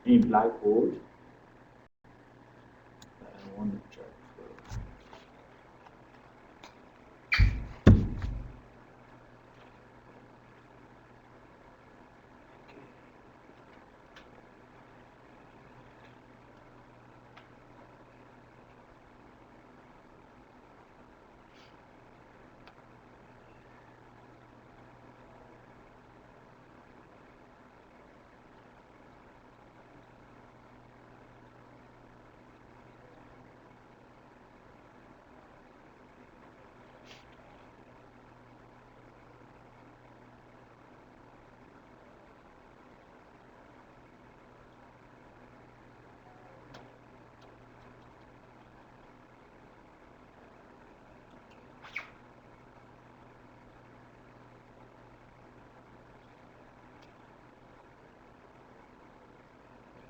any blackboard that I want to check for.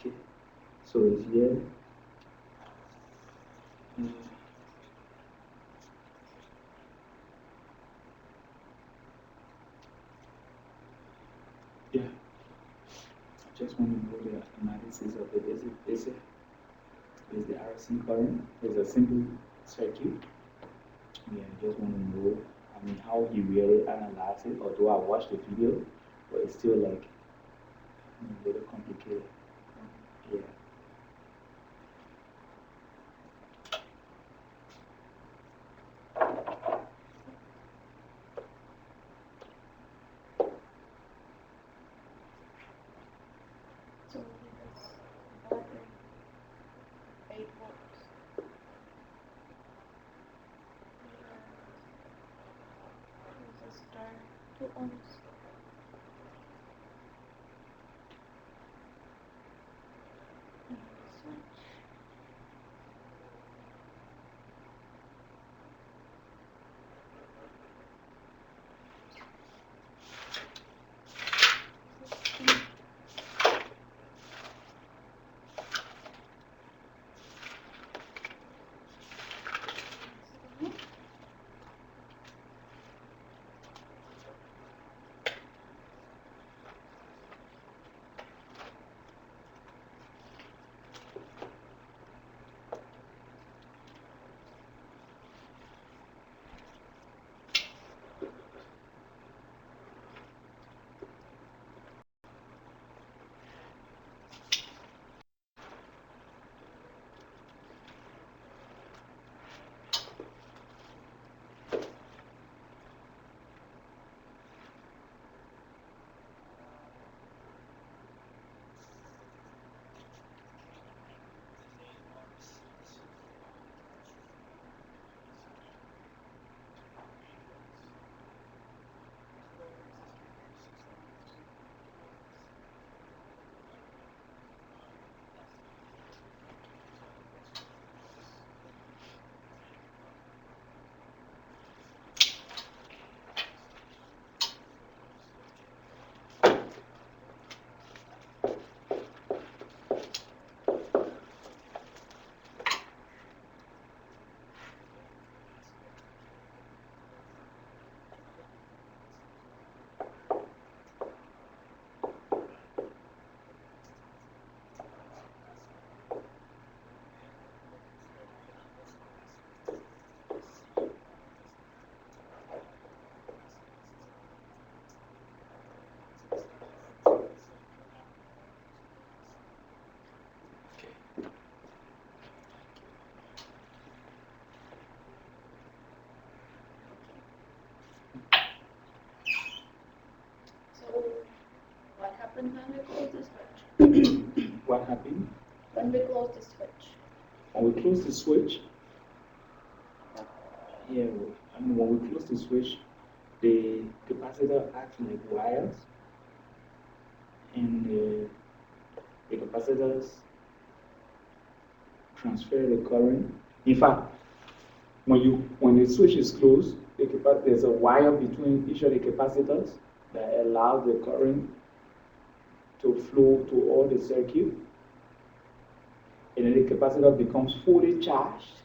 Okay, so it's here. Mm, yeah, I just want to know the analysis of it. Is the RC current? It's a simple circuit. Yeah, I just want to know, I mean, how he really analyzed it. Although I watched the video, but it's still like a little complicated. Yeah. So this battery 8 volts. Resistor 2 ohms. And the switch. So what happened when we close the switch? What happened? When we close the switch. When we close the switch, yeah, I mean, when we close the switch, the capacitor acts like wires, and the capacitors transfer the current. In fact, when the switch is closed, there's a wire between each of the capacitors that allows the current to flow to all the circuit, and then the capacitor becomes fully charged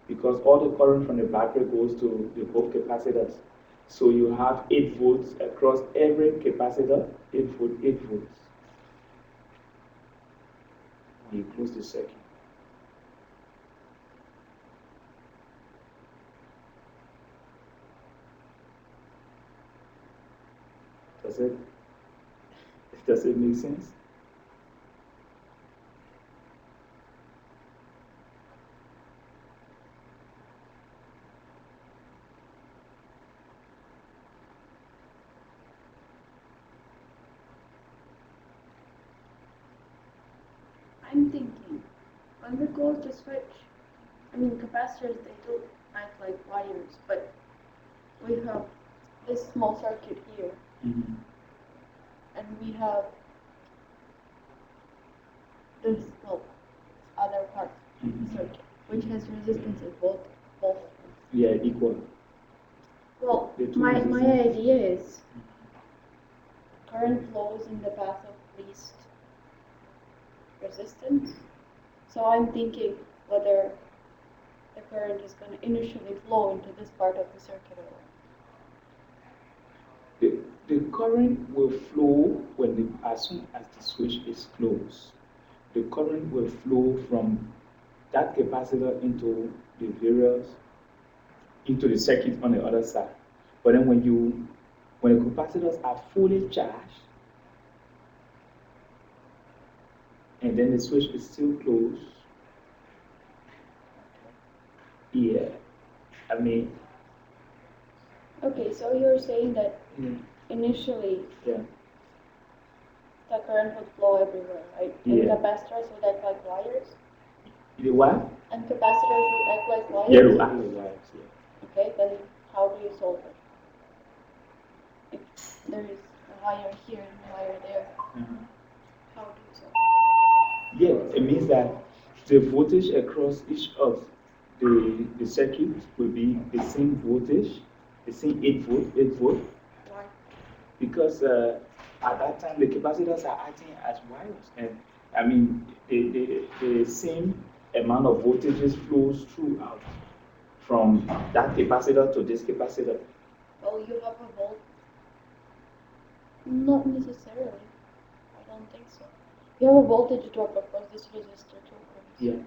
because all the current from the battery goes to the both capacitors. So you have 8 volts across every capacitor, 8 volts. close the circuit. Does it make sense? I'm thinking, when we go to switch, I mean capacitors, they do act like wires, but we have this small circuit here, Mm-hmm. and we have this other part of Mm-hmm. the circuit, which has resistances both. Yeah, equal. Well, The two my resistance. idea is current flows in the path of least resistance. So I'm thinking whether the current is going to initially flow into this part of the circuit or The current will flow as soon as the switch is closed. The current will flow from that capacitor into the circuit on the other side. But then when the capacitors are fully charged and then the switch is still closed, yeah, I mean, okay, so you're saying that yeah, initially yeah, the current would flow everywhere, right? And yeah. capacitors would act like wires? The what? And capacitors would act like wires? Yeah, the wires, yeah. Okay, then how do you solve it? If there is a wire here and a wire there, how do you solve it? Yeah, it means that the voltage across each of the circuit will be the same voltage, the same 8 volt, Why? because at that time the capacitors are acting as wires, and I mean the same amount of voltages flows throughout from that capacitor to this capacitor. Well, you have a volt. Not necessarily. I don't think so. You have a voltage drop across this resistor too. Yeah.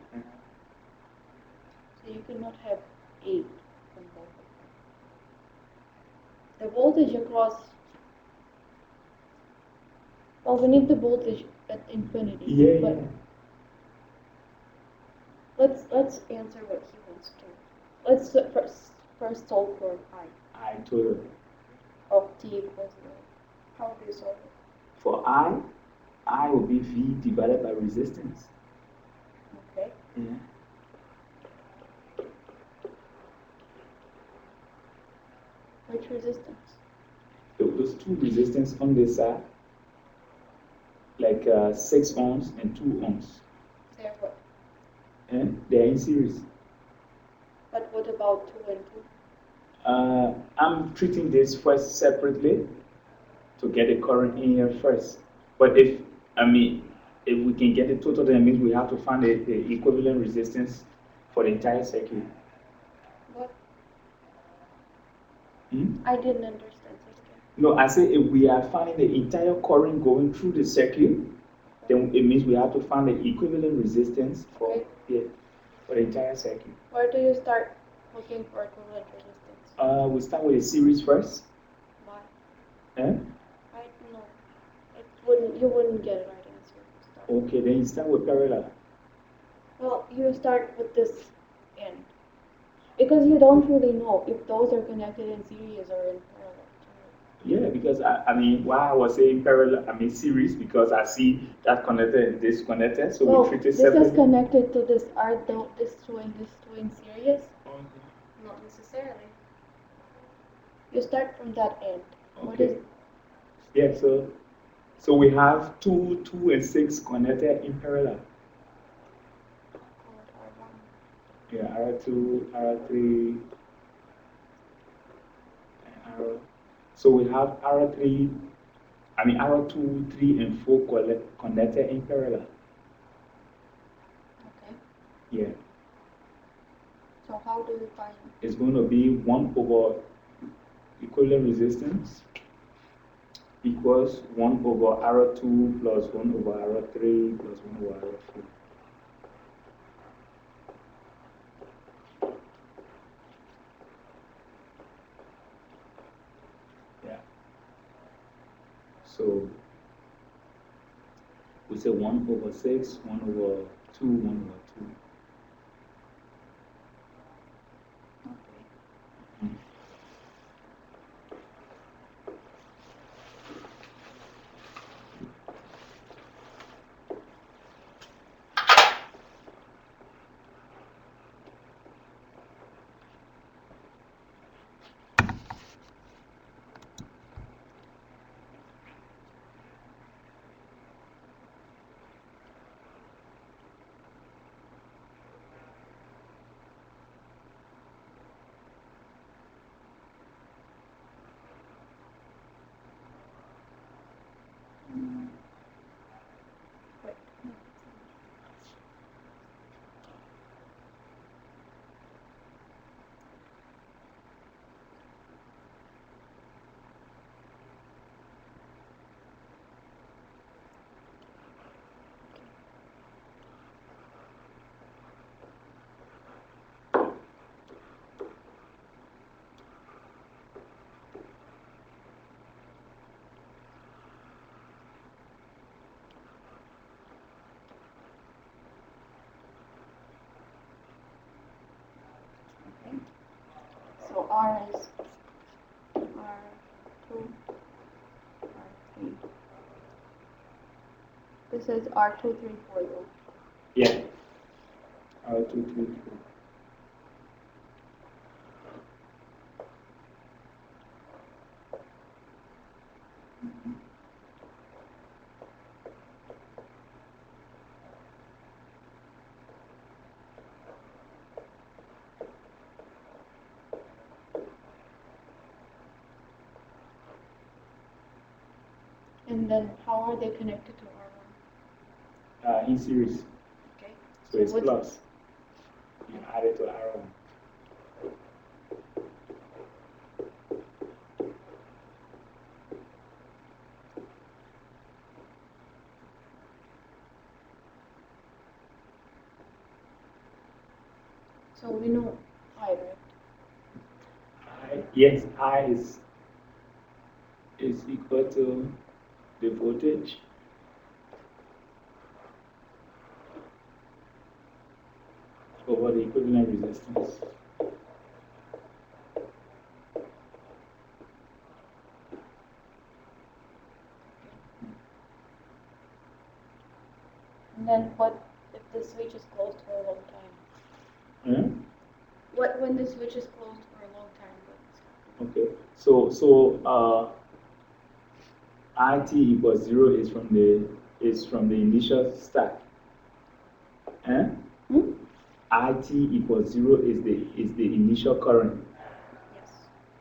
So you cannot have 8 from both of them. The voltage across. Well, we need the voltage at infinity. Yeah, but yeah. Let's answer what he wants to. Let's first solve for I. I total. Of t equals 0. How do you solve it? For I will be V divided by resistance. Okay. Yeah. Which resistance? Those two resistance on this side, like 6 ohms and 2 ohms. They're what? They're in series. But what about 2 and 2? I'm treating this first separately to get the current in here first. But if we can get the total, then it means we have to find the equivalent resistance for the entire circuit. What? I didn't understand, sister. No, I say if we are finding the entire current going through the circuit, then it means we have to find the equivalent resistance for the entire circuit. Where do you start looking for equivalent resistance? We start with a series first. Why? Eh? I don't know. You wouldn't get a right answer. Okay, then you start with parallel. Well, you start with this end. Because you don't really know if those are connected in series or in parallel. Yeah, because why I was saying parallel, series, because I see that connected and this connected, so we treat it separately. This is connected to this. Are this two and this two in series? Okay. Not necessarily. You start from that end. Okay. What is? Yeah, so we have 2, 2, and 6 connected in parallel. Yeah, R2, R3, and R. So we have R2, 3, and 4 connected in parallel. Okay. Yeah. So how do you find? It's going to be 1 over equivalent resistance equals 1 over R2 plus 1 over R3 plus 1 over R4. We say 1/6, 1/2, 1/2. Okay. Wait. Okay. So R is R2, R3. This is R2, 3, 4 though. Yeah. R2, 3, 4. And then how are they connected to R1? In series. Okay. So it's what's- plus. You add it to R1. So we know I, right? Yes, I is equal to the voltage over the equivalent resistance. And then what if the switch is closed for a long time? Hmm? What when the switch is closed for a long time? What's happening? Okay, so IT equals 0 is from the initial stack. Eh? Hmm? IT equals 0 is the initial current. Yes.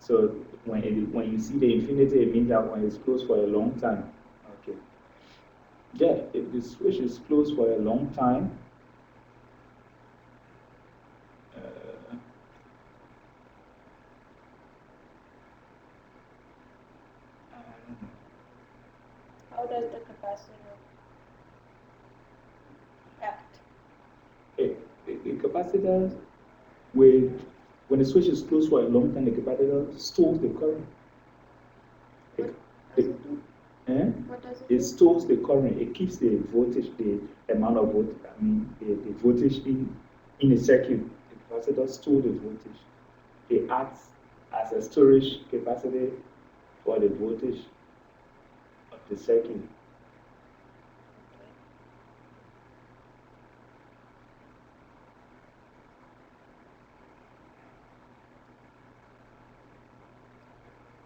So when you see the infinity, it means that when it's closed for a long time. Okay. Yeah, if the switch is closed for a long time, uh, How does the capacitor act? the capacitor, when the switch is closed for a long time, the capacitor stores the current. What The- does it do? Eh? What does it It do? stores the current. It keeps the voltage, the amount of voltage, the voltage in a circuit. The capacitor stores the voltage. It acts as a storage capacity for the voltage of the circuit. Okay.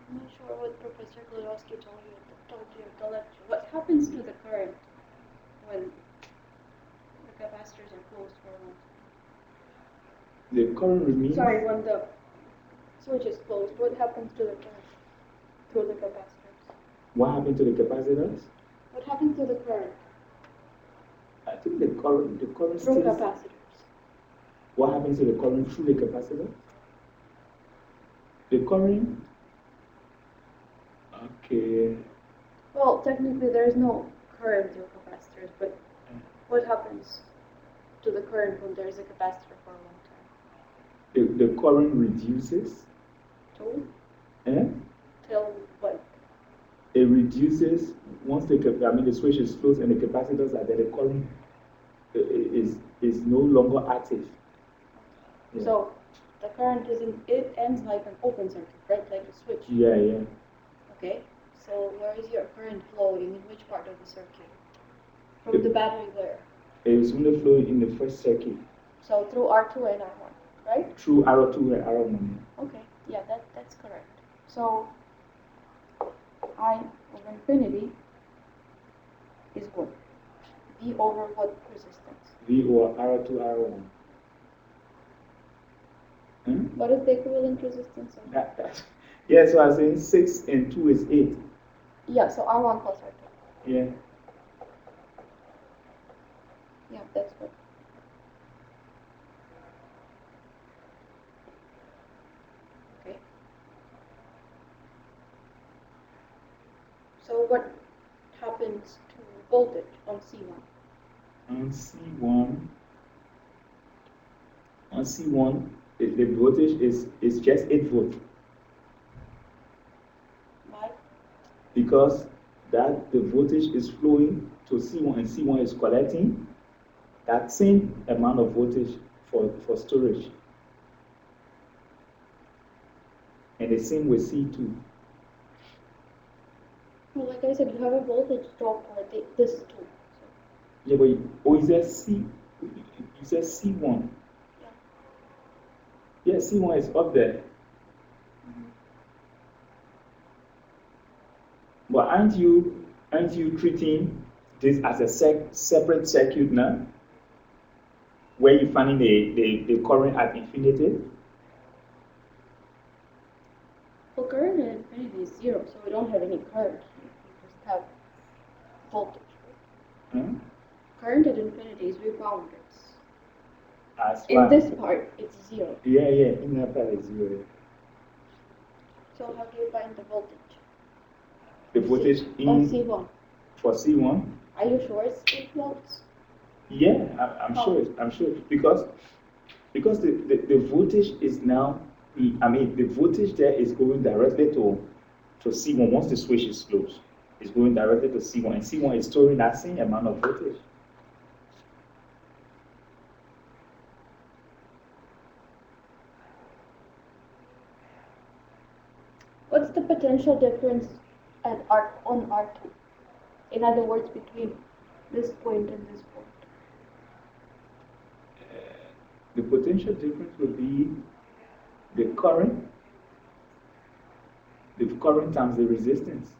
I'm not sure what Professor Glodowski told you at the lecture. What happens to the current when the capacitors are closed for a long time? The current remains. Sorry, when the switch is closed, what happens to the current through the capacitors? What happened to the capacitors? What happens to the current I think the current through stays. capacitors? What happens to the current through the capacitor? The current. Okay. Well, technically there is no current through capacitors, but what happens to the current when there is a capacitor for a long time? The current reduces. Till? Eh? Till what? It reduces once the switch is closed and the capacitors are there, the current is no longer active. Yeah. So the current it ends like an open circuit, right? Like a switch. Yeah, yeah. Okay. So where is your current flowing? In which part of the circuit? From the battery where? It is only flowing in the first circuit. So through R2 and R1, right? Through R2 and R1. Okay. Yeah, that's correct. So I of infinity is what? V over what resistance? V over R2 R1. Hmm? What is the equivalent resistance of that? Yeah, so I was saying 6 and 2 is 8. Yeah, so R1 plus R2. Yeah. Yeah, that's what. Okay. So what happens to voltage on C1? On C1, the voltage is just 8 volts. Why? Because that the voltage is flowing to C1 and C1 is collecting that same amount of voltage for storage. And the same with C2. Well, like I said, you have a voltage drop for this too. So. Yeah, but is that C? You said C1. Yeah, C1 is up there. But aren't you treating this as a separate circuit now? Where you finding the current at infinity? Well, current at infinity is 0, so we don't have any current. We just have voltage. Hmm? Current at infinity is we found it. As In this part, it's 0. Yeah, in that part is 0. So how do you find the voltage? The voltage on C1. For C1? Are you sure it's 8 volts? Yeah, I'm sure because the voltage is now, the voltage there is going directly to C1 once the switch is closed. It's going directly to C1 and C1 is storing that same amount of voltage. What's the potential difference on R2? In other words, between this point and this point? The potential difference will be the current times the resistance.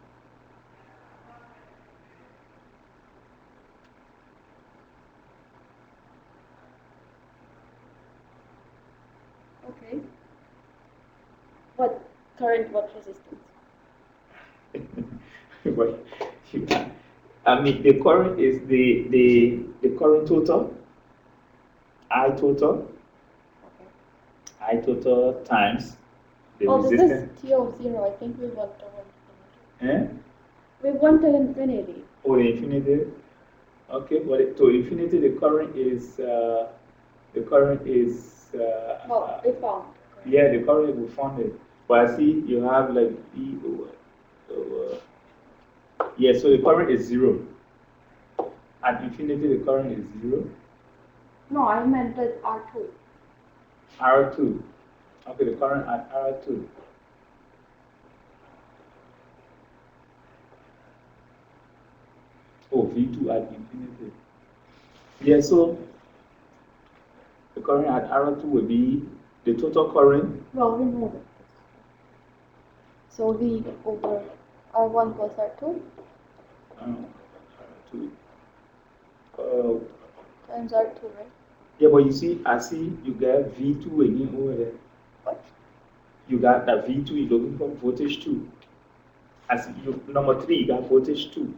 Okay. What current, what resistance? The current is the current total, I total. Okay. I total times the resistance. resistance. This is T of 0. I think we want to infinity. Eh? We want to infinity. Oh, the infinity. Okay, but to infinity, the current is well, we found. Yeah, the current we found it. But I see you have like E over. Yeah, so the current is 0. At infinity, the current is 0. No, I meant that R2. R2. Okay, the current at R2. Oh, V2 at infinity. Yeah, so the current at R2 will be the total current. Well, we know that. So V over R1 plus R2. R2. Times R2, right? Yeah, but you see, I see you got V2 again over there. What? You got that V2, you're looking for voltage 2. I see number 3, you got voltage 2.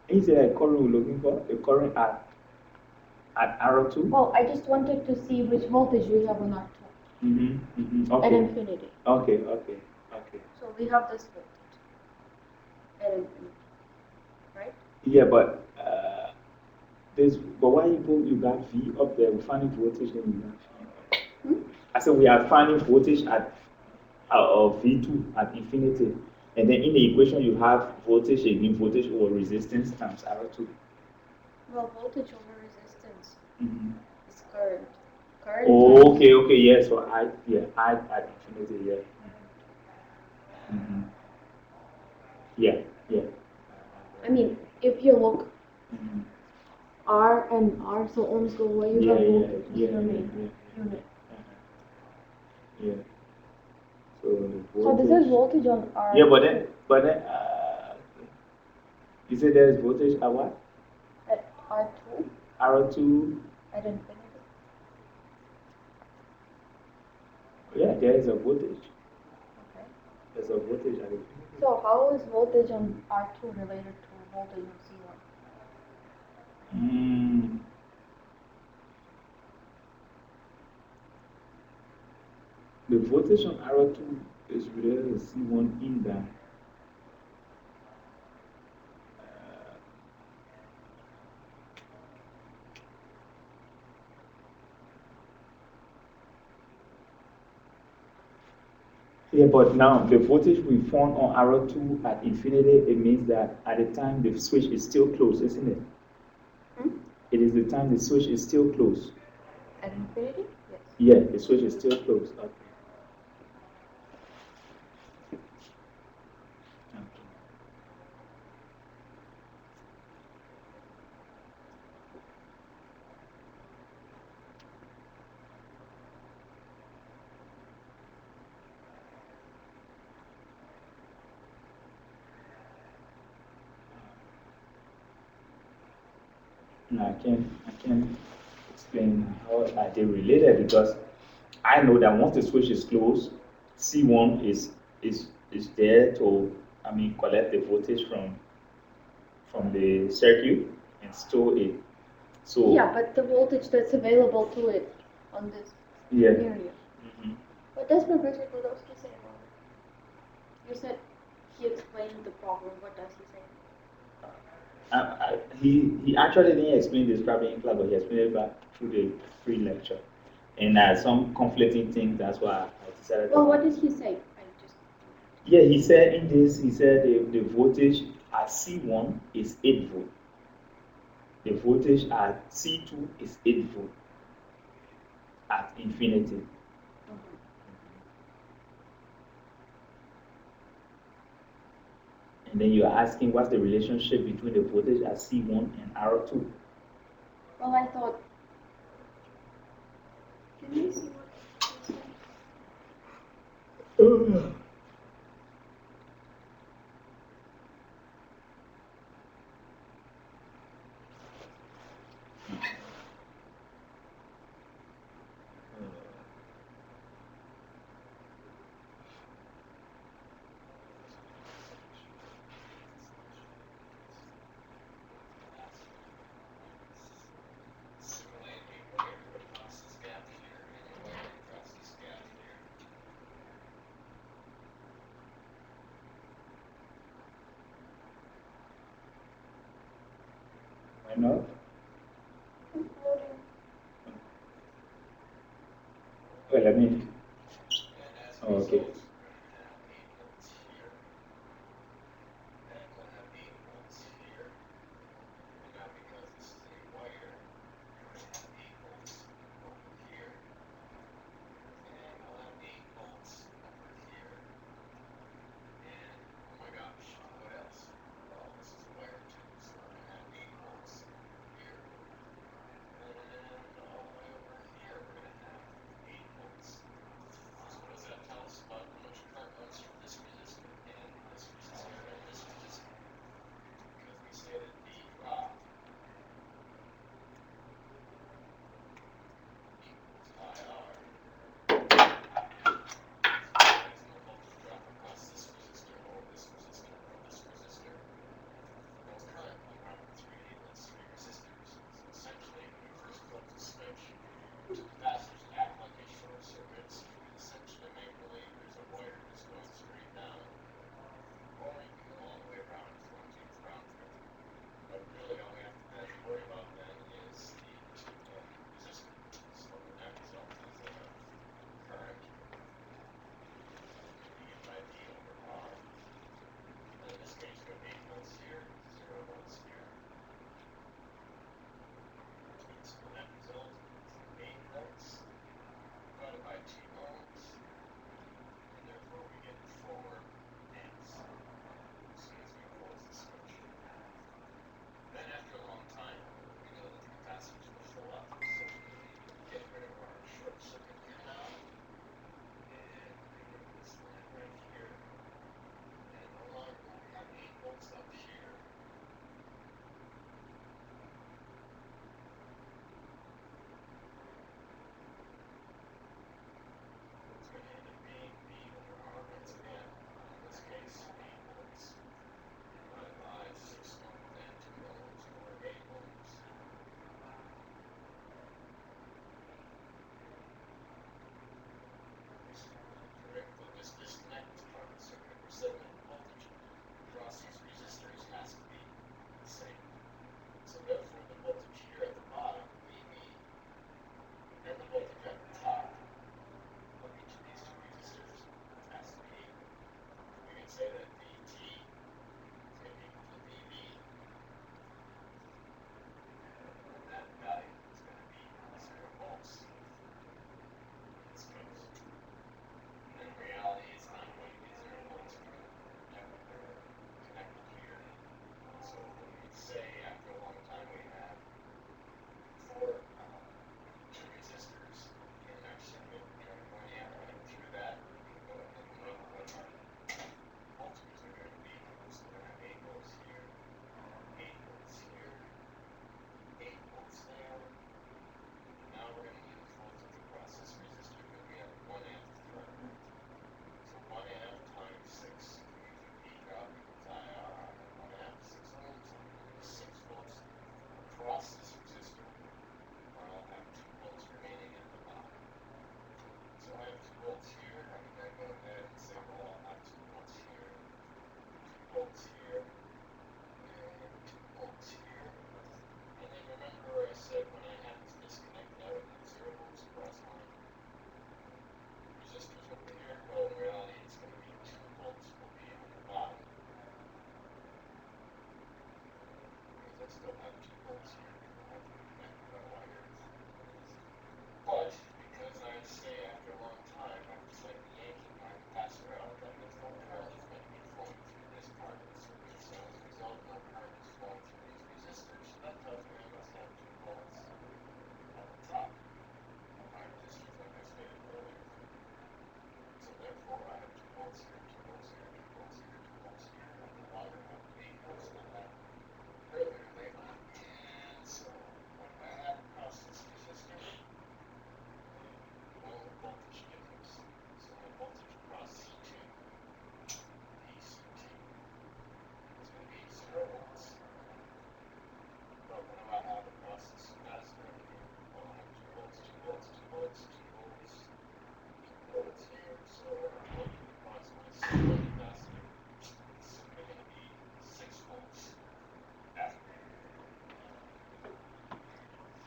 Is there a current we're looking for? A current at R2? Well, I just wanted to see which voltage we have on R2. Okay. At infinity. Okay. So we have this voltage at infinity, right? Yeah, but why you got V up there? We're finding voltage, then you got V. I said we are finding voltage at V2 at infinity, And then in the equation you have voltage again, voltage over resistance times R2. Well, voltage over resistance Mm-hmm. is current. Current Oh, times. okay, yeah. So I at infinity, yeah. Mm-hmm. Yeah, yeah. I mean, if you look Mm-hmm. R and R, so ohms go away, you Yeah, have yeah, voltage yeah, is your yeah, main yeah. unit. Yeah. So the So this is voltage on R. Yeah, but then, you said there is voltage at what? At R2 R2. at infinity. Yeah, there is a voltage. Okay. There's a voltage at infinity. So how is voltage on R2 related to voltage on C1? Mm. The voltage on R2 is related to C1 in that. Yeah, but now the voltage we found on R2 at infinity, it means that at the time the switch is still closed, isn't it? Hmm? It is the time the switch is still closed. At infinity? Yes. Yeah, the switch is still closed. Okay. No, I can't explain how are they related because I know that once the switch is closed, C1 is there to collect the voltage from the circuit and store it. So Yeah, but the voltage that's available to it on this yeah. area. Mhm. What does Professor Klodowski say about it? You said he explained the problem. What does he say? He actually didn't explain this probably in class, but he explained it back through the free lecture. And some conflicting things, that's why I decided Well, to. what did he say? I just. Yeah, he said in this, he said the voltage at C1 is 8 volt. The voltage at C2 is 8 volt at infinity. And then you're asking what's the relationship between the voltage at C1 and R2. Well, I thought. Can you see what he said? Why not? Well, I mean, oh, okay.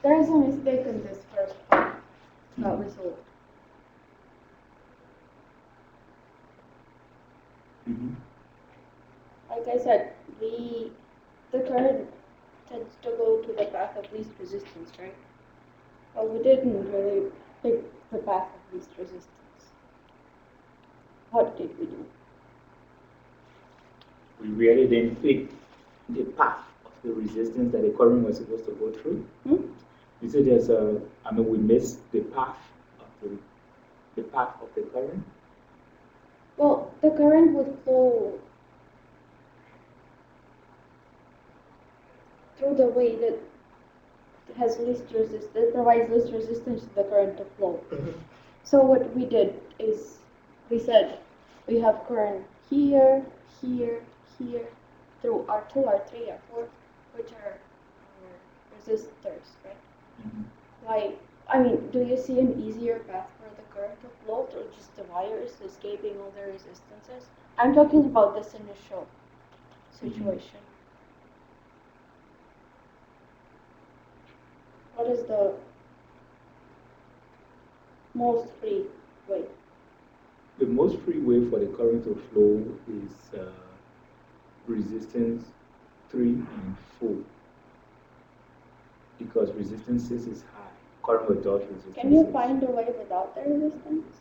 There is a mistake in this first part that we solved. Like I said, the current tends to go to the path of least resistance, right? Well, we didn't really pick the path of least resistance. What did we do? We really didn't pick the path of the resistance that the current was supposed to go through. You said we missed the path of the path of the current. Well, the current would flow through the way that has least resistance, that provides least resistance to the current to flow. So what we did is we said we have current here, here, here, through R2, R3, R4, which are resistors, right? Like, do you see an easier path for the current to flow through just the wires escaping all the resistances? I'm talking about this initial situation. What is the most free way? The most free way for the current to flow is resistance 3 and 4. Because resistance 6 is high. Current will dodge resistance. Can you find a way without the resistance?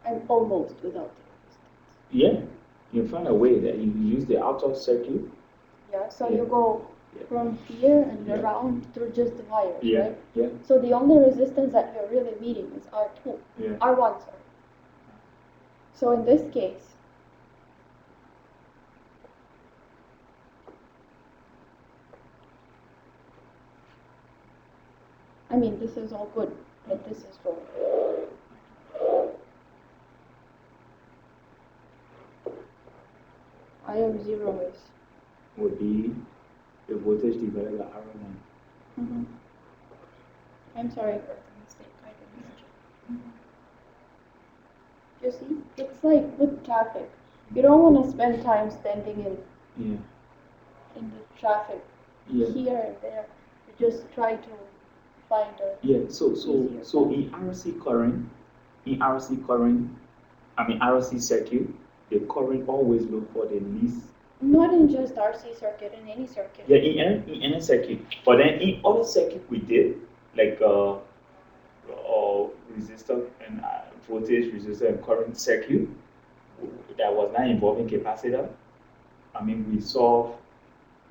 And almost without the resistance. Yeah, you find a way that you use the outer circuit. Yeah, so you go from here and around through just the wires, right? Yeah. So the only resistance that you're really meeting is R2. R1, sorry. So in this case, this is all good, but this is wrong. IM0 is would be the voltage divided by R1. I'm sorry for the mistake. I didn't You see, it's like with traffic. You don't want to spend time standing in the traffic here and there. You just try to find a So in RC current, RC circuit, the current always look for the least. Not in just RC circuit, in any circuit. Yeah, in any circuit. But then in other circuit we did, like resistor and voltage resistor and current circuit that was not involving capacitor. We saw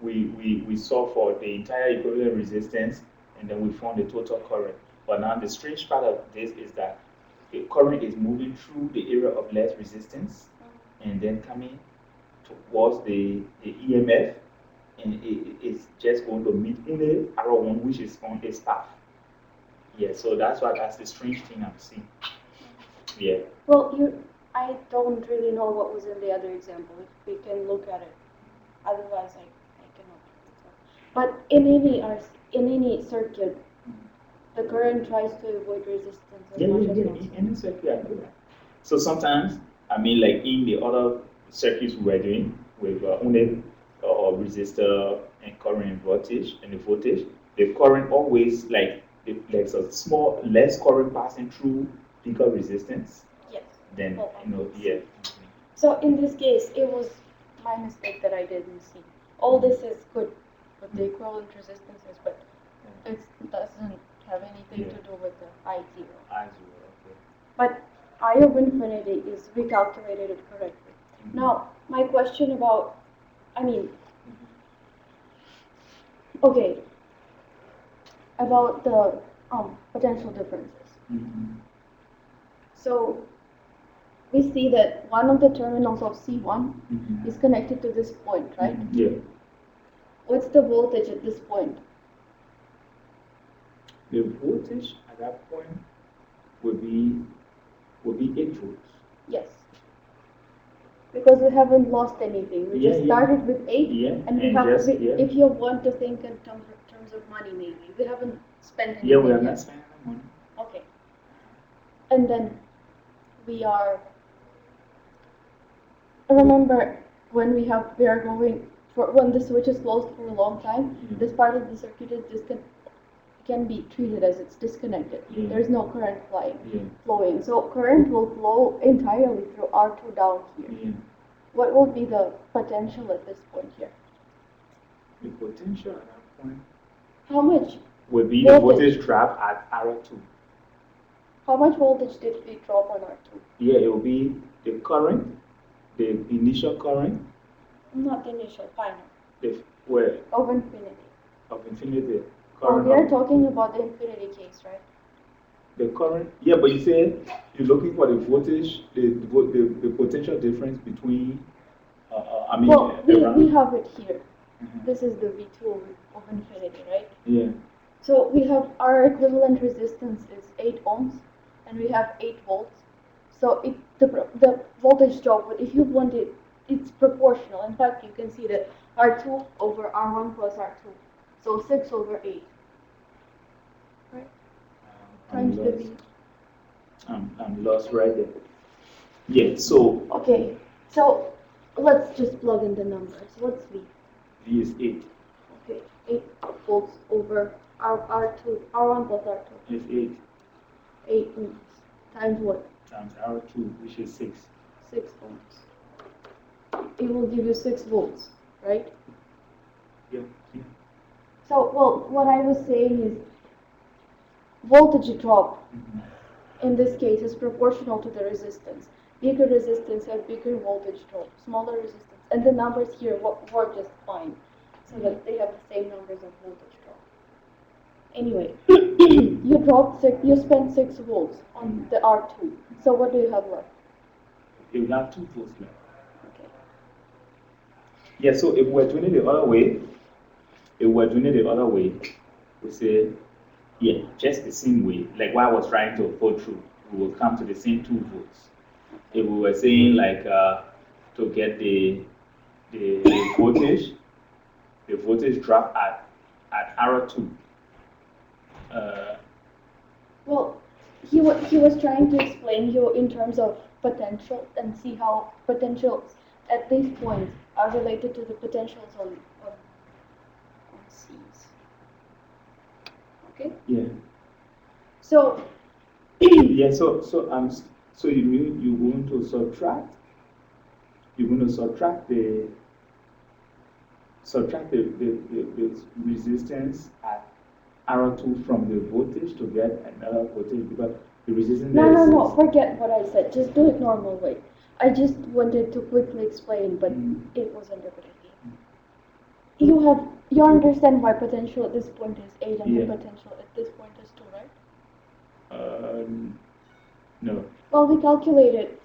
for the entire equivalent resistance, and then we found the total current. But now the strange part of this is that the current is moving through the area of less resistance and then coming towards the EMF, and it's just going to meet only R1, which is on its path. Yeah, so that's the strange thing I'm seeing. Yeah. Well, I don't really know what was in the other example. If we can look at it, otherwise I cannot. But in any circuit, the current tries to avoid resistance as much as possible. In any circuit, I do that. So sometimes, like in the other circuits we were doing with only resistor and current and voltage, the current always there's a small less current passing through bigger resistance. Yes. Then So in this case, it was my mistake that I didn't see. All this is good. with the equivalent resistances, but it doesn't have anything to do with the I0. I0, okay. But I of infinity is, we calculated it correctly. Now, my question about, okay, about the potential differences. So, we see that one of the terminals of C1 is connected to this point, right? Yeah. What's the voltage at this point? The voltage at that point would be 8 volts. Yes. Because we haven't lost anything. We just started with 8, and we have. If you want to think in terms of money, maybe we haven't spent anything. Yeah, we have not spent any money. Okay. And then we are. Remember when we are going for when the switch is closed for a long time. This part of the circuit is can be treated as it's disconnected. There is no current flowing. So current will flow entirely through R2 down here. What will be the potential at this point here? The potential at that point. How much? Would be the voltage drop at R2. How much voltage did we drop on R2? Yeah, it will be the current, the initial current. Not the initial, final. Where? Of infinity. Of infinity. Well, we are talking about the infinity case, right? The current, yeah, but you say you're looking for the voltage, the potential difference between, well, we have it here. This is the V2 of infinity, right? Yeah. So we have our equivalent resistance is 8 ohms, and we have 8 volts. So the voltage drop, but if you want it, it's proportional. In fact, you can see that R2 over R1 plus R2. So 6 over 8. Right? Times the V. I'm lost right there. Yeah, so. Okay, so let's just plug in the numbers. What's V? V is 8. Okay, 8 volts over R2, R1 plus R2. It's 8. 8 ohms. Times what? Times R2, which is 6. 6 ohms. It will give you 6 volts, right? Yeah. So, well, what I was saying is voltage drop in this case is proportional to the resistance. Bigger resistance has bigger voltage drop, smaller resistance, and the numbers here work just fine, so that they have the same numbers of voltage drop. Anyway, you spent 6 volts on the R2. So what do you have left? You have 2 volts left. Okay. Yeah, so if we're doing it the other way, we say, yeah, just the same way, like what I was trying to go through, we will come to the same 2 volts. If we were saying like to get the voltage drop at R2. Well, he was trying to explain you in terms of potential and see how potentials at these points are related to the potentials on C's. Okay? Yeah. So yeah, so you mean you're going to subtract the resistance at R2 from the voltage to get another voltage, because the resistance. No, forget what I said. Just do it normal way. I just wanted to quickly explain, but it wasn't a good idea. You understand why potential at this point is 8 and the potential at this point is 2, right? No. Well, we calculated.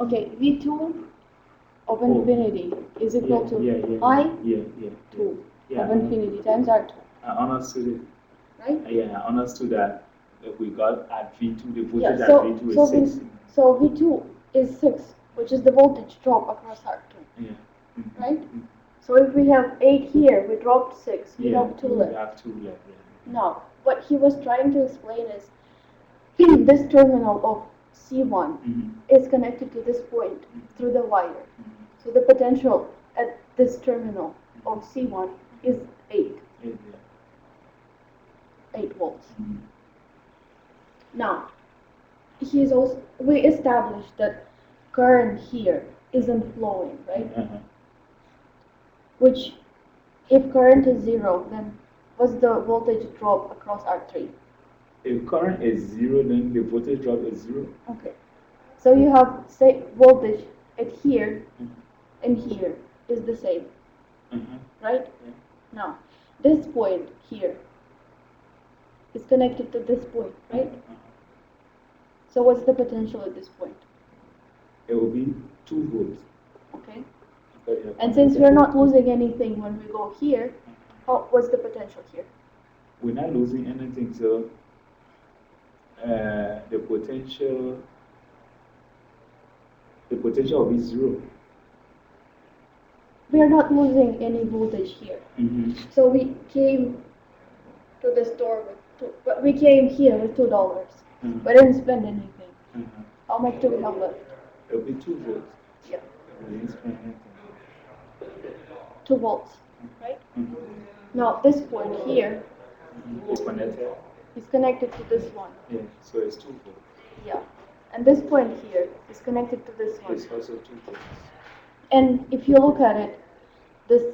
Okay, V2 of infinity is equal to I2 of infinity times R2. I understood it. Right? Yeah, I understood that. We got at V2, the voltage at V2 is 6. So V2 is 6, which is the voltage drop across R2. Yeah. Right? So if we have 8 here, we dropped 6, we have 2 left. We have 2 left, Now, what he was trying to explain is this terminal of C1 is connected to this point through the wire. So the potential at this terminal of C1 is 8. 8 volts. Now, we established that current here isn't flowing, right? Which If current is 0, then what's the voltage drop across R3? If current is 0, then the voltage drop is 0. Okay. So you have, say, voltage at here Mhm. and here is the same, Mhm. right? Yeah. Now, this point here is connected to this point, right? So what's the potential at this point? It will be 2 volts. Okay. Because you have And since connected. we're not losing anything when we go here, what's the potential here? We're not losing anything, so the potential will be 0. We are not losing any voltage here. Mm-hmm. So we came to the store with but we came here with $2. Mhm. We didn't spend anything. Mhm. How much do we have left? It will be 2 volts. Yeah, We didn't spend anything. 2 volts, right? Mhm. Now this point here It's connected. is connected to this one. Yeah, so it's 2 volts. Yeah, and this point here is connected to this one. It's also 2 volts. And if you look at it, this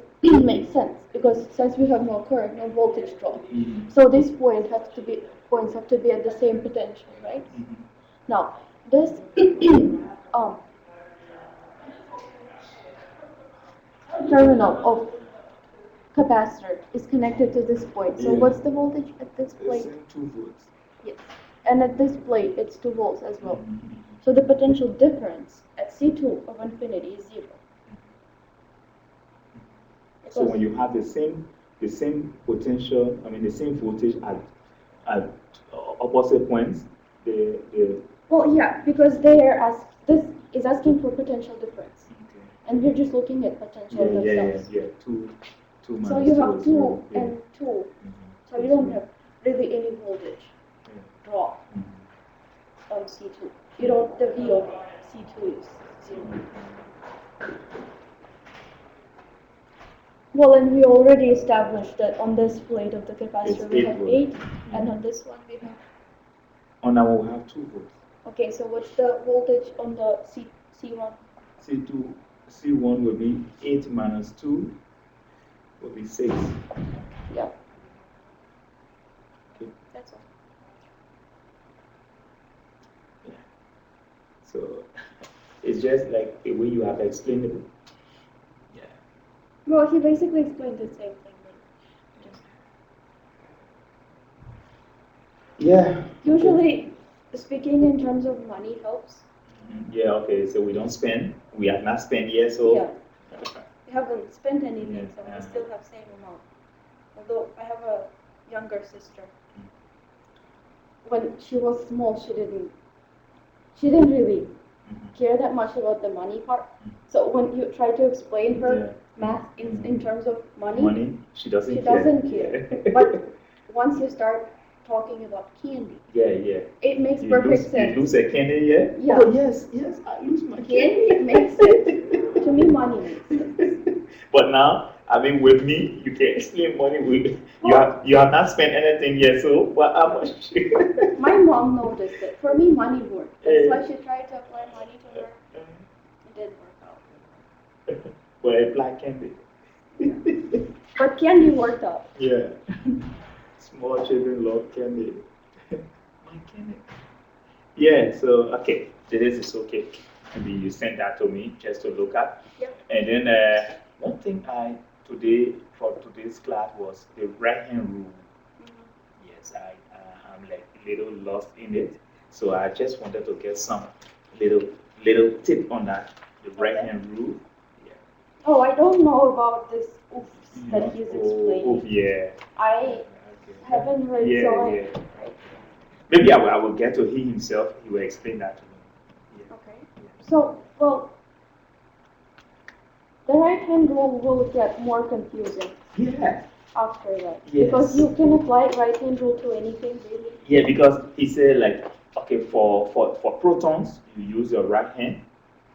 makes sense because since we have no current, no voltage drop, Mhm. so these points have to be at the same potential, right? Mhm. Now this um, terminal of capacitor is connected to this point. So Yeah. what's the voltage at this It's plate? 2 volts. Yes, and at this plate it's 2 volts as well. Mhm. So the potential difference at C2 of infinity is 0. So when you have the same potential, I mean the same voltage at opposite points, the Well, yeah, because this is asking for potential difference, okay. and we're just looking at potential themselves. Yeah. Two So minus you 2 have is 2 0. Yeah. and 2, Mhm. so you don't have really any voltage Yeah. drop Mhm. on C2. You don't, the V of C2 is 0. Well, and we already established that on this plate of the capacitor It's we 8 have volts. 8, and on this one we have. On that one we have 2 volts. Okay, so what's the voltage on the C1? C2, C1 will be 8 minus 2 will be 6. Yeah, Okay. that's all. Yeah. So it's just like the way you have explained it. Yeah. Well, he basically explained the same thing. Just Yeah. usually, speaking in terms of money helps. Yeah, okay, so we don't spend. We have not spent yet, so. Yeah. We haven't spent anything, Yeah, so we still have same amount. Although I have a younger sister. When she was small, she didn't really care that much about the money part. So when you try to explain her math in terms of money, she doesn't she care. doesn't care. But once you start talking about candy, yeah. it makes perfect sense. You lose a candy, yeah? Yeah. Oh, yes, I lose my Candy makes sense. To me, money makes sense. But now, I mean, with me, you can explain money. You have not spent anything yet, so what? How much? My mom noticed that for me, money worked. That's why she tried to apply money to her. It didn't work out. But a black candy. But candy worked out. Yeah. Small children love candy. My candy. Yeah, so, okay, this is okay. Maybe you send that to me just to look at. Yep. And then one thing for today's class was the right hand rule. Yes, I'm like a little lost in it. So I just wanted to get some little tip on that, the right hand rule. Yeah. Oh, I don't know about this oofs that he's explaining. Oof, yeah. I haven't read so yeah. Maybe I will get to he himself. He will explain that to me. Yeah. Okay. So, well, the right hand rule will get more confusing. Yeah. After that. Yes. Because you can apply right hand rule to anything, really. Yeah, because he said like, okay, for protons, you use your right hand.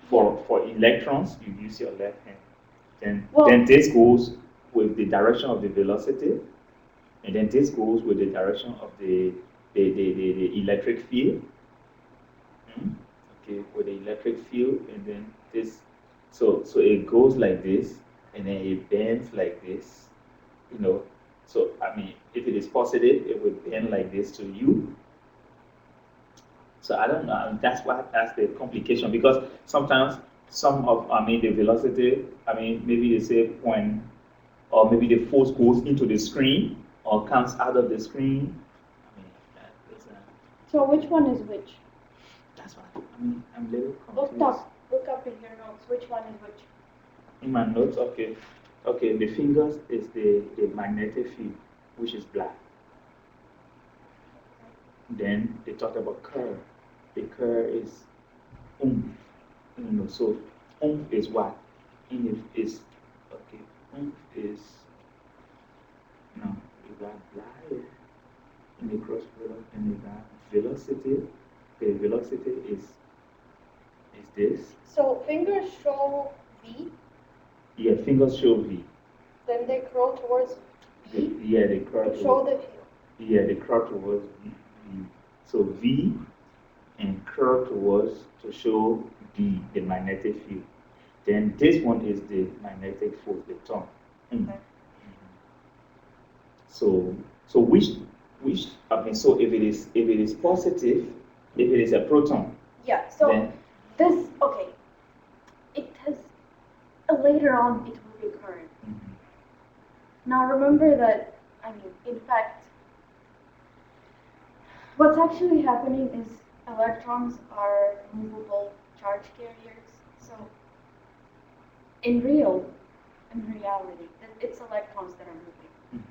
For electrons, you use your left hand. Then this goes with the direction of the velocity, and then this goes with the direction of the electric field. Okay, with the electric field, and then this. So it goes like this, and then it bends like this, you know. So I mean, if it is positive, it would bend like this to you. So I don't know. That's the complication because sometimes some of the velocity. I mean, maybe they say when, or maybe the force goes into the screen or comes out of the screen. I mean, So which one is which? that's why I'm a little Look confused. up in your notes. Which one is which? In my notes, okay. Okay, the fingers is the magnetic field, which is black. Then they talked about curve. The curve is oomph. So oomph is what? Is okay. Oomph is no, you got black in the cross product and you got velocity. The velocity is this. So fingers show V, Yeah, fingers show V. then they curl towards V Yeah, they curve to show the field. Yeah, the curve towards V. So V and curve towards to show D, the magnetic field. Then this one is the magnetic force, the tongue. Okay. So which I mean, so if it is positive, if it is a proton. Yeah. So then, this okay. It has later on it will be current. Now remember that in fact, what's actually happening is electrons are movable charge carriers. So in reality, it's electrons that are moving.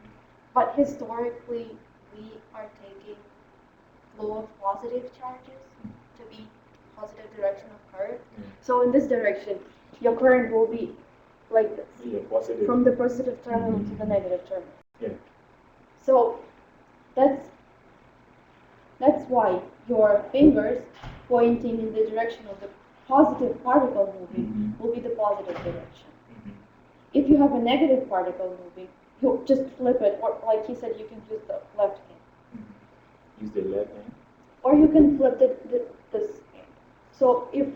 But historically, we are taking flow of positive charges to be positive direction of current. So in this direction, your current will be like this. Yeah, positive. From the positive terminal to the negative terminal. Yeah. So that's why your fingers pointing in the direction of the positive particle moving will be the positive direction. If you have a negative particle moving, you just flip it, or like he said, you can use the left hand. Use the left hand. Or you can flip this hand. So if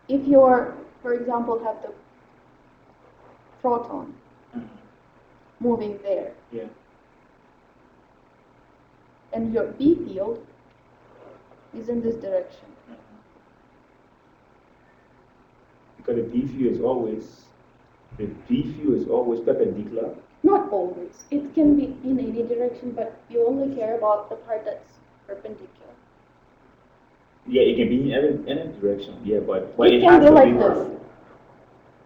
if you're, for example, have the proton moving there, Yeah. and your B field is in this direction. Because the B field is always perpendicular. Not always. It can be in any direction, but you only care about the part that's perpendicular. Yeah, it can be in any direction. Yeah, but it can be like this.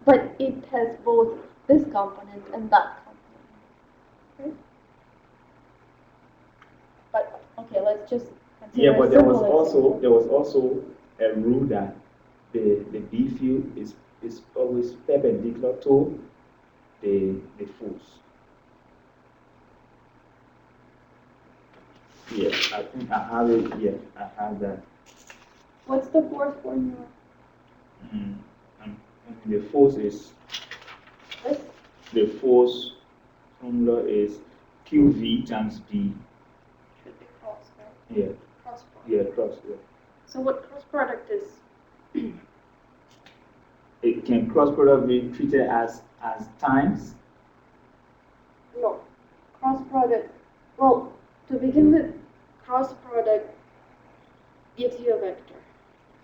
But it has both this component and that component. Okay? But okay, let's just consider. Yeah, but there was also a rule that the B field is always perpendicular to the force. Yeah, I think I have it. Yeah, I have that. What's the force formula? The force is This? the force formula is QV times B. Should be cross, right? Yeah. Cross product. Yeah, cross. Yeah. So what cross product is? It can cross product be treated as times? No. Cross product. Well, to begin with, cross product gives you a vector.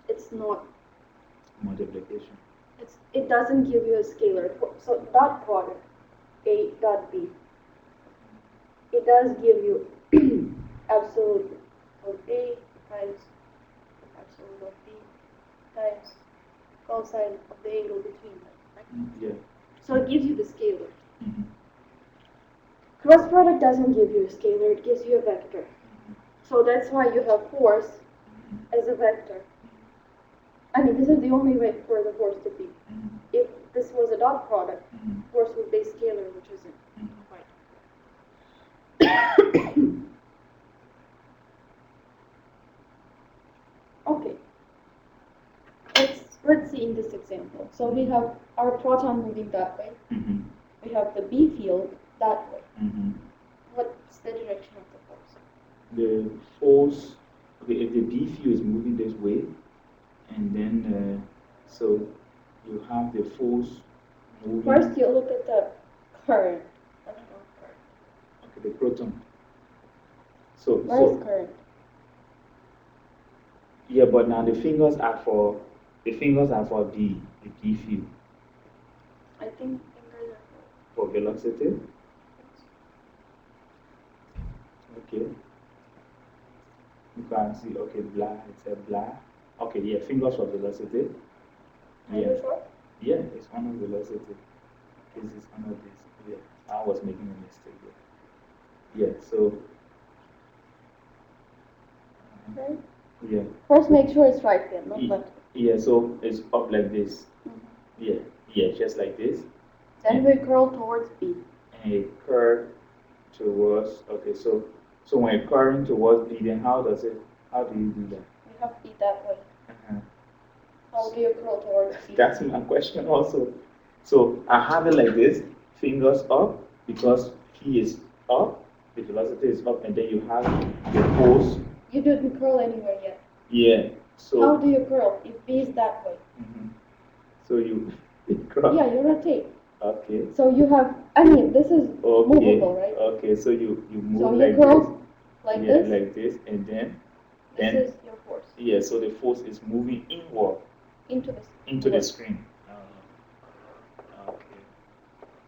It's not Multiplication. It doesn't give you a scalar. So dot product, A dot B. It does give you absolute of A times absolute of B times cosine of the angle between them. Right? Yeah. So it gives you the scalar. Cross product doesn't give you a scalar, it gives you a vector. So that's why you have force as a vector. I mean, this is the only way for the force to be. If this was a dot product, force would be scalar, which isn't quite. Okay. Let's see in this example. So we have our proton moving that way. We have the B field that way. What's the direction of the force? The force, okay, if the B field is moving this way, and then so you have the force moving. First, you look at the current. Okay, the proton. So Where is current? yeah, but now the fingers are for the B field. I think fingers are For velocity. Okay. You can see, okay, blah, it's a blah. Okay, yeah, fingers for velocity. Are you sure? Yeah, it's on velocity. This is on this. Yeah, I was making a mistake there. Yeah, so. Okay. Yeah. First, make sure it's right then, not left. Yeah, so it's up like this. Mm-hmm. Yeah, just like this. Then we curl towards B. And it curve towards, okay, so when it curving towards B, then how do you do that? You have B that way. Uh-huh. How do you curl towards B? That's my question also. So I have it like this, fingers up, because P is up, the velocity is up, and then you have the force. You didn't curl anywhere yet. Yeah. So how do you curl if B is that way? Mm-hmm. So you curl. Yeah, you rotate. Okay. So you have, I mean, this is movable, right? Okay, so you move so like you curl this. Like yeah, this? like this, and then This is your force. Yeah, so the force is moving inward. Into the screen. Okay.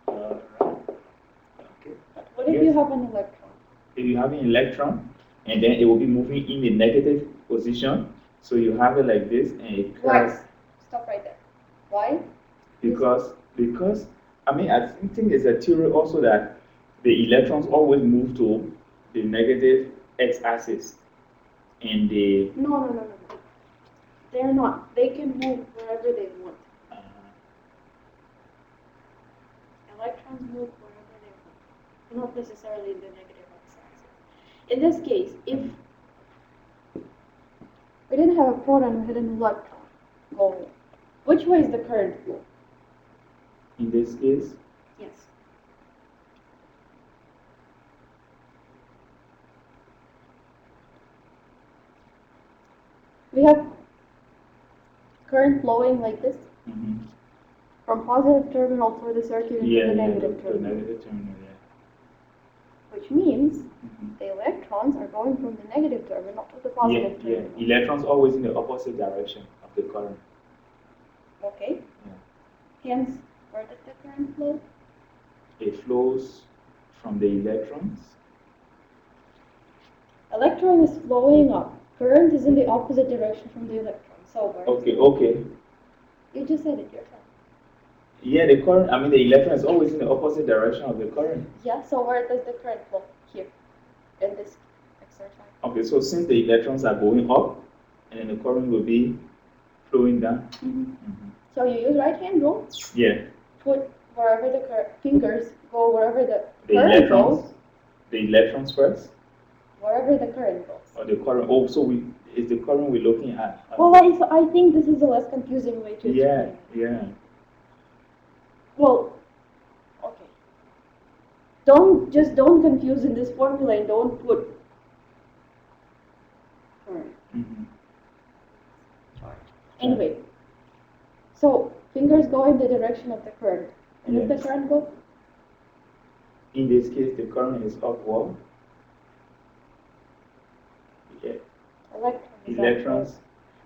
Alright. Okay. What if you have an electron? If you have an electron, and then it will be moving in the negative position, so you have it like this, and it curves. Why? Stop right there. Why? Because I mean, I think there's a theory also that the electrons always move to the negative x-axis, and the No. They're not. They can move wherever they want. Electrons move wherever they want, not necessarily in the negative x-axis. In this case, if we didn't have a proton, we had an electron going, which way is the current flow? In this case? Yes. We have current flowing like this. Mm-hmm. From positive terminal through the circuit into the negative terminal. Negative terminal, yeah. Which means the electrons are going from the negative terminal to the positive terminal. Yeah, electrons always in the opposite direction of the current. Okay. Yeah. Hence, where does the current flow? It flows from the electrons. Electron is flowing up. Current is in the opposite direction from the electron. So where? Okay. You just said it yourself. Yeah, the current, I mean the electron is always in the opposite direction of the current. Yeah, so where does the current flow? Here, in this exercise. Okay, so since the electrons are going up, and then the current will be flowing down. So you use right hand rule? Yeah. Put wherever the fingers go, wherever the current electrons, goes. The electrons first? Wherever the current goes. Or the current, so is the current we're looking at? Well, I think this is a less confusing way to explain. Yeah. Well, okay. Don't confuse in this formula and don't put current. Anyway, so fingers go in the direction of the current. And if the current goes? In this case, the current is upward. Yeah. Electrons.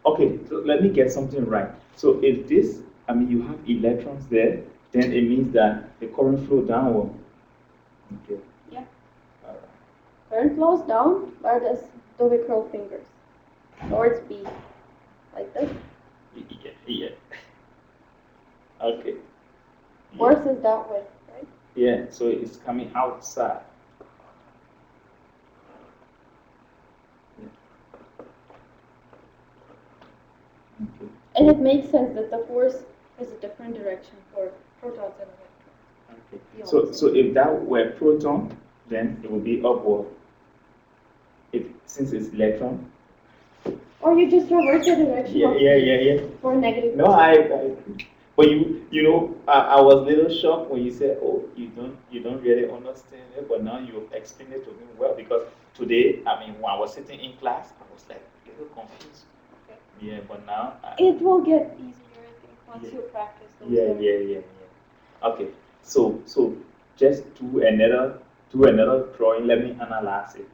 Okay, so let me get something right. So if this, I mean, you have electrons there, then it means that the current flow downward. Okay. Yeah. All right. Current flows down. Where do we curl fingers? Towards B. Like this? Yeah. Okay. Force is that way, right? Yeah, so it's coming outside. Okay. And it makes sense that the force is a different direction for protons and electrons. Okay. So if that were proton, then it would be upward. Since it's electron. Or you just reverse the direction. Yeah. For negative. No, but you know, I was a little shocked when you said, "Oh, you don't really understand it," but now you explained it to me well. Because today, I mean, when I was sitting in class, I was like a little confused. Okay. Yeah, but now. It will get easier, I think, once Yeah. you practice those Yeah, words. yeah. Okay. So just do another drawing. Let me analyze it.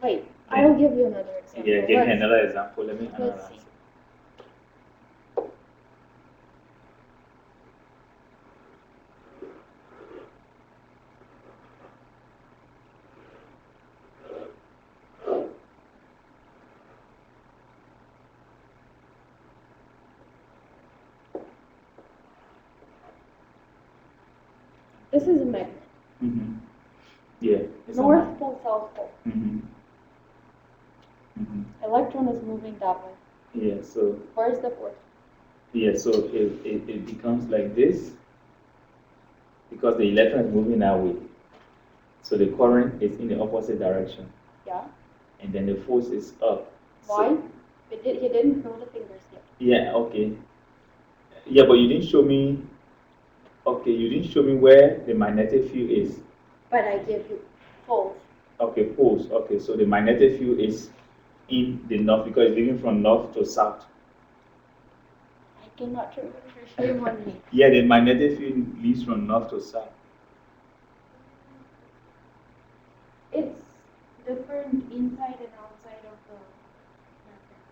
Wait, Then- I'll give you another example. Yeah, give me Let's- another example. Let me let's analyze see. it. This is a magnet. Mm-hmm. Yeah. It's North pole, south pole. Mm-hmm. Mm-hmm. Electron is moving that way. Yeah. So Where's the force? yeah. So it becomes like this because the electron is moving that way. So the current is in the opposite direction, Yeah. and then the force is up. Why? He didn't throw the fingers yet. Yeah. Okay. Yeah, but you didn't show me. Okay, you didn't show me where the magnetic field is. But I give you poles. Okay, poles. Okay, so the magnetic field is in the north because it's moving from north to south. I cannot remember. Shame on me. Yeah, the magnetic field leads from north to south. It's different inside and outside of the magnet.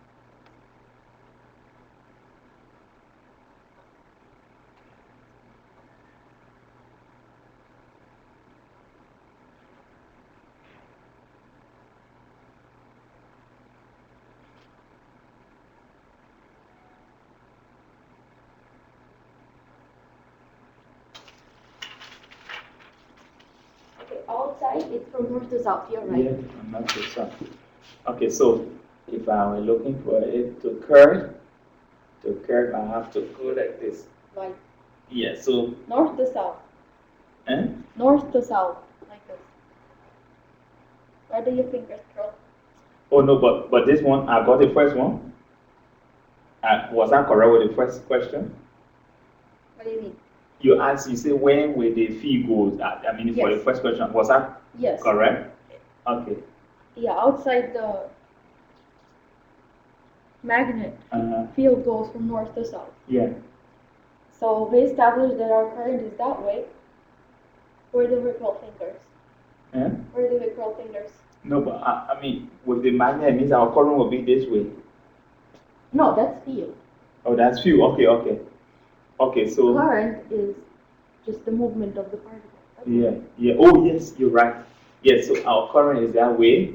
Okay, outside it's from north to south. You're right. Yeah, from north to south. Okay, so if I were looking for it to curve, I have to go like this. Right. Yeah, so North to south. eh? North to south, like this. Where do your fingers curl? Oh no, but this one I got the first one. Was I correct with the first question? What do you mean? You asked, you say when will the fee go? I mean, for the Yes. first question, was that Yes. correct? Okay. Yeah, outside the magnet Uh-huh. field goes from north to south. Yeah. So we established that our current is that way. Where do we curl fingers? Eh? Where do we curl fingers? No, but I mean, with the magnet, it means our current will be this way. No, that's field. Oh, that's few. Okay, okay. Okay, so. Current is just the movement of the particle. That's Yeah, it. yeah. Oh, yes, you're right. Yes, so our current is that way,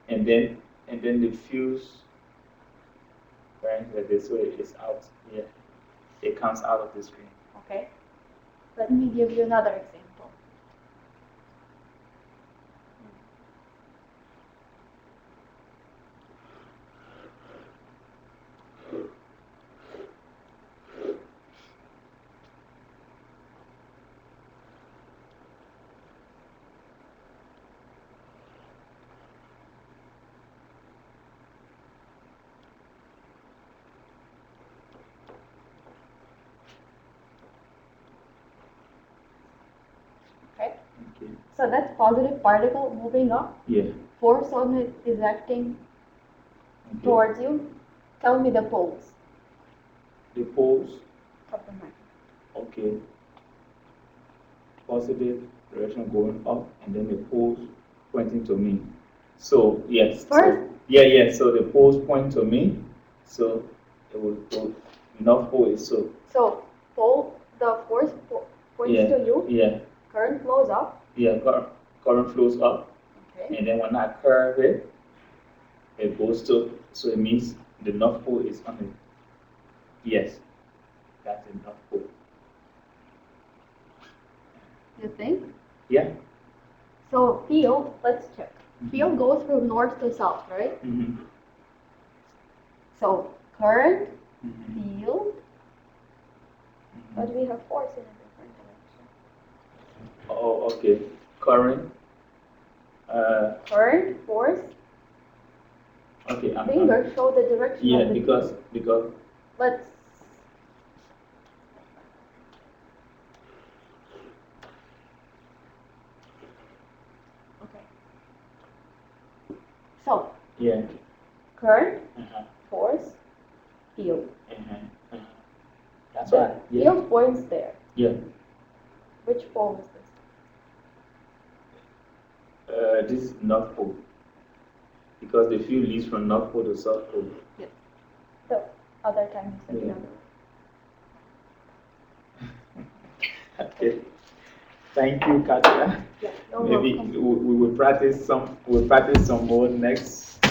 and then the fuse, right, that this way is out. Yeah, it comes out of the screen. Okay. Let me give you another example. Okay. Okay. So that's positive particle moving up. Yeah. Force on it is acting Okay. towards you. Tell me the poles The poles. of the magnet. Okay. Positive direction going up, and then the poles pointing to me. So yes. First. So, yeah. So the poles point to me. So it will go. North pole is so. So pole, the force points Yeah. to you. Yeah. Current flows up. Yeah. Current flows up. Okay. And then when I curve it, it goes to, so it means the North Pole is on it. Yes, that's the North Pole. You think? Yeah. So field, let's check. Field goes from north to south, right? Mm-hmm. So current, Mm-hmm. field, but we have force in a different direction. Oh, okay. Current. Current, force, Okay. fingers show the direction Yeah, of the because field. Let's. Okay. So yeah. current, Uh-huh. force, field. That's The right. Yeah. field points there. Yeah. Which pole is this? This is North Pole. Because the field leads from North Pole to South Pole. Yes. The other time you said the Yeah. other way. Okay. Thank you, Katya. Yeah, you're Maybe welcome. we will practice some. We'll practice some more next